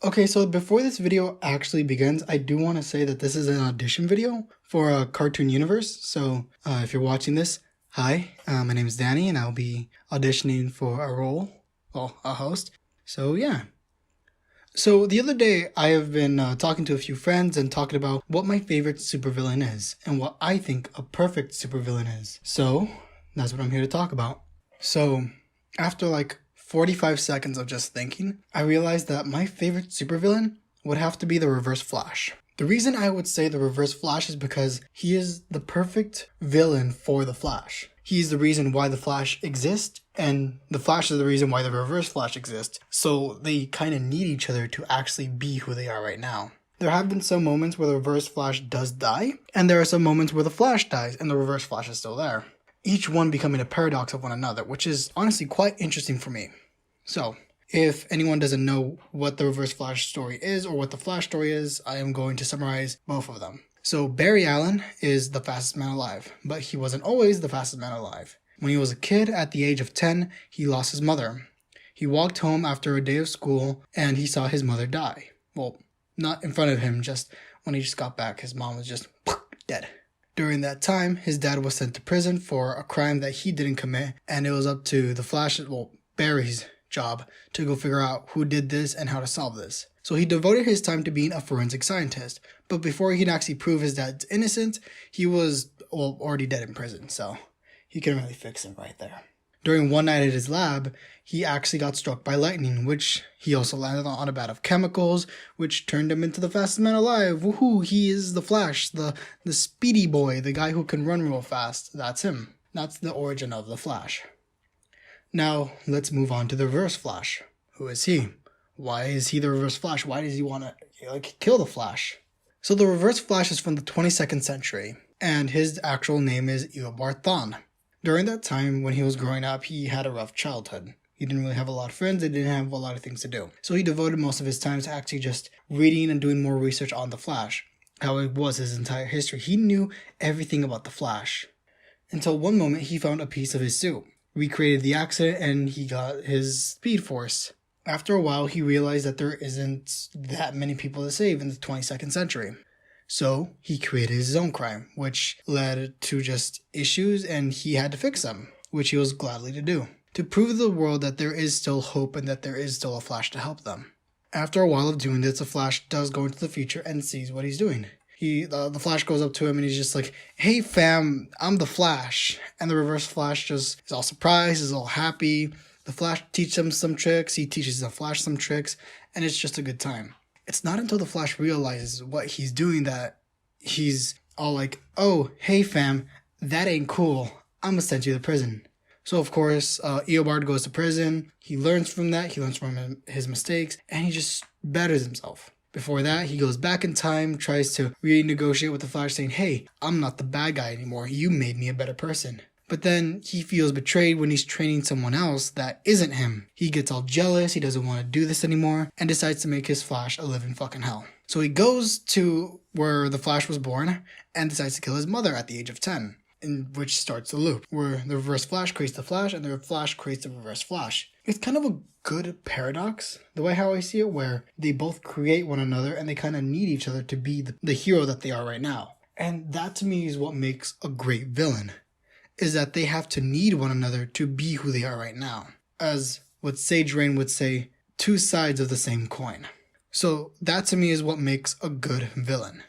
Okay, so before this video actually begins, I do want to say that this is an audition video for a Cartoon Universe. So if you're watching this, hi, my name is Danny and I'll be auditioning for a role, well, a host. So yeah. So the other day I have been talking to a few friends and talking about what my favorite supervillain is and what I think a perfect supervillain is. So that's what I'm here to talk about. So after like 45 seconds of just thinking, I realized that my favorite supervillain would have to be the Reverse Flash. The reason I would say the Reverse Flash is because he is the perfect villain for the Flash. He's the reason why the Flash exists, and the Flash is the reason why the Reverse Flash exists. So they kind of need each other to actually be who they are right now. There have been some moments where the Reverse Flash does die, and there are some moments where the Flash dies and the Reverse Flash is still there. Each one becoming a paradox of one another, which is honestly quite interesting for me. So, if anyone doesn't know what the Reverse Flash story is or what the Flash story is, I am going to summarize both of them. So, Barry Allen is the fastest man alive, but he wasn't always the fastest man alive. When he was a kid, at the age of 10, he lost his mother. He walked home after a day of school and he saw his mother die. Well, not in front of him, just when he just got back, his mom was just dead. During that time, his dad was sent to prison for a crime that he didn't commit, and it was up to the Flash, Barry's job to go figure out who did this and how to solve this. So he devoted his time to being a forensic scientist, but before he could actually prove his dad's innocent, he was already dead in prison, so he couldn't really fix him right there. During one night at his lab, he actually got struck by lightning, which he also landed on a vat of chemicals, which turned him into the fastest man alive. Woohoo, he is the Flash, the speedy boy, the guy who can run real fast. That's him. That's the origin of the Flash. Now, let's move on to the Reverse Flash. Who is he? Why is he the Reverse Flash? Why does he want to kill the Flash? So the Reverse Flash is from the 22nd century, and his actual name is Eobard Thawne. During that time, when he was growing up, he had a rough childhood. He didn't really have a lot of friends, and didn't have a lot of things to do. So he devoted most of his time to actually just reading and doing more research on the Flash, how it was his entire history. He knew everything about the Flash. Until one moment, he found a piece of his suit, recreated the accident, and he got his Speed Force. After a while, he realized that there isn't that many people to save in the 22nd century. So he created his own crime, which led to just issues, and he had to fix them, which he was gladly to do, to prove to the world that there is still hope and that there is still a Flash to help them. After a while of doing this, the Flash does go into the future and sees what he's doing. The Flash goes up to him and he's just like, "Hey fam, I'm the Flash." And the Reverse Flash just is all surprised, is all happy. The Flash teaches him some tricks, he teaches the Flash some tricks, and it's just a good time. It's not until the Flash realizes what he's doing that he's all like, "Oh, hey fam, that ain't cool. I'm gonna send you to prison." So of course, Eobard goes to prison. He learns from that, he learns from his mistakes, and he just betters himself. Before that, he goes back in time, tries to renegotiate with the Flash, saying, "Hey, I'm not the bad guy anymore. You made me a better person." But then he feels betrayed when he's training someone else that isn't him. He gets all jealous, he doesn't want to do this anymore, and decides to make his Flash a living fucking hell. So he goes to where the Flash was born and decides to kill his mother at the age of 10. In which starts the loop, where the Reverse Flash creates the Flash and the Flash creates the Reverse Flash. It's kind of a good paradox, the way how I see it, where they both create one another and they kind of need each other to be the hero that they are right now. And that to me is what makes a great villain, is that they have to need one another to be who they are right now. As what Sage Rain would say, two sides of the same coin. So that to me is what makes a good villain.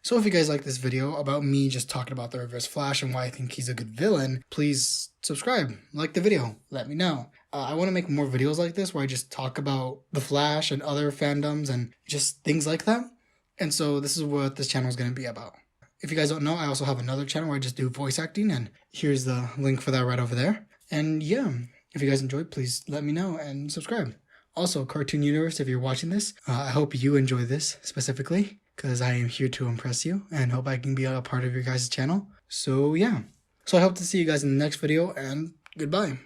So if you guys like this video about me just talking about the Reverse Flash and why I think he's a good villain, please subscribe, like the video, let me know. I want to make more videos like this where I just talk about the Flash and other fandoms and just things like that. And so this is what this channel is going to be about. If you guys don't know, I also have another channel where I just do voice acting, and here's the link for that right over there. And yeah, if you guys enjoyed, please let me know and subscribe. Also, Cartoon Universe, if you're watching this, I hope you enjoy this specifically, because I am here to impress you and hope I can be a part of your guys' channel. So yeah. So I hope to see you guys in the next video, and goodbye.